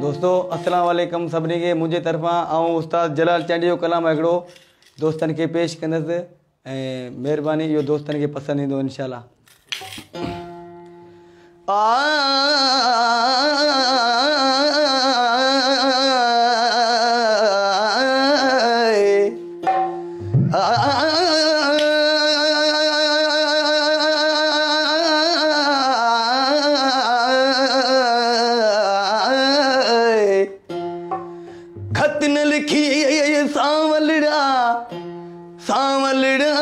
दोस्तों अस्सलाम वालेकुम सभिनी खे मुंहिंजे तरफ़ां ऐं उस्ताद जलाल चांडी जो कलाम हिकिड़ो दोस्तनि खे पेश कंदुसि ऐं महिरबानी इहो दोस्तनि खे पसंदि ईंदो इंशाअल्लाह। खत न लिखी सांवलड़ा सांवलड़ा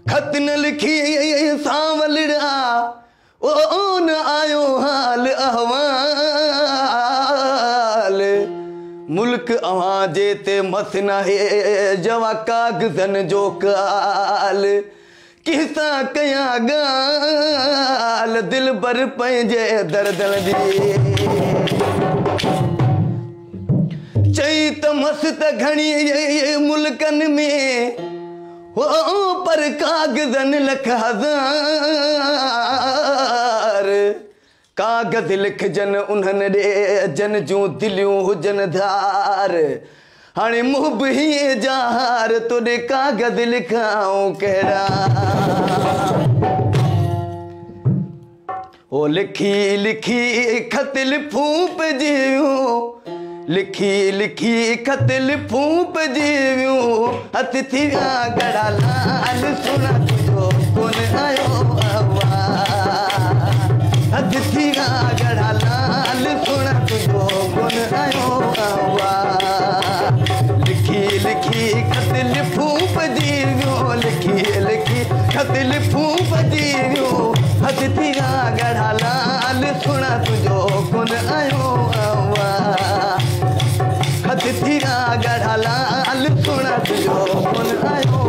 खत न लिखी सांवलड़ा ओ न आयो हाल अहवाल मुल्क अवां जे ते मस न है जवा कागज़न जो काल किसा कया गाल दिल बर पंहिंजे दर्दन जी चई त मस त घणी मुल्कन में हो पर कागज़न लख हज़ार कागज़ लिखजन उन्हनि ॾे जन जूं दिलियूं हुजन धार हाणे मुंह बि हीअं जार तोॾे कागज़ लिखाऊं कहिड़ा ओ लिखी लिखी खत लिफूं पइजियूं लिखी लिखी खत लिफूं पइजियूं हथ थी विया गड़ा लाल सुना तुंहिंजो कोन आयो हथ थी विया गड़ा लाल सुना तुंहिंजो कोन आयो लिखी लिखी खत लिफूं पइजियूं लिखी लिखी खत लिफूं पइजियूं हथ थी विया गड़ा लाल सुना तुंहिंजो कोन आयो हथ थी विया गड़ा लाल सुना तुंहिंजो कोन आयो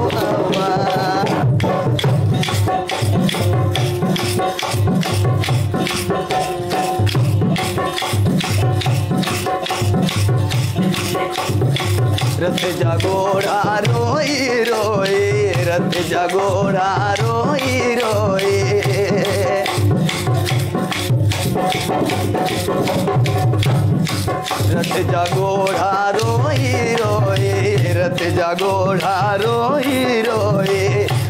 रथ जा घोड़ा रोई रोई रथ जा घोड़ा रोई रोई रथ जा घोड़ा रोई रोई रथ जा घोड़ा रोई रोई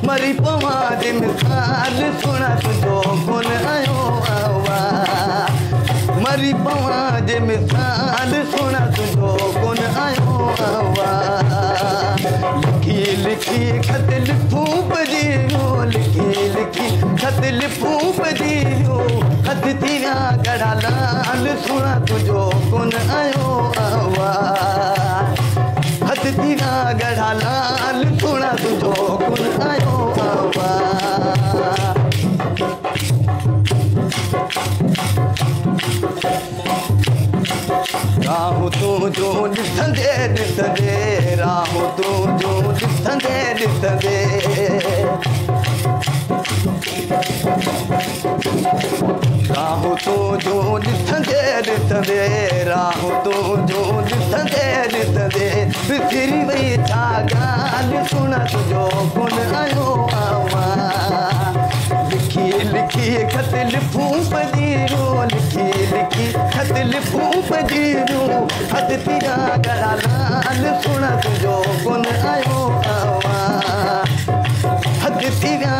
मरी पवां जे मिसाल सुना तुंहिंजो कोन आयो मरी पवां जे मिसाल सुना तुंहिंजो कोन आयो लिखी लिखी खत लिफूं पइजियूं लिखी लिखी खत लिफूं पइजियूं हथ थी विया गड़ा लाल सुना तुंहिंजो कोन आयो हथ थी विया गड़ा लाल सुना तुंहिंजो कोन आयो राहूं तूं जो ॾिसंदे ॾिसंदे राहूं तूं जो ॾिसंदे ॾिसंदे राहूं तूं जो ॾिसंदे ॾिसंदे राहूं तूं जो ॾिसंदे ॾिसंदे विसरी वई छा ॻाल्हि सुना तुंहिंजो कोन आयो लिखी लिखी खत लिफूं पइजियूं लिखी लिखी खत लिफूं पइजियूं हथ थी विया गड़ा लाल सुना तुंहिंजो कोन आयो हथ थी विया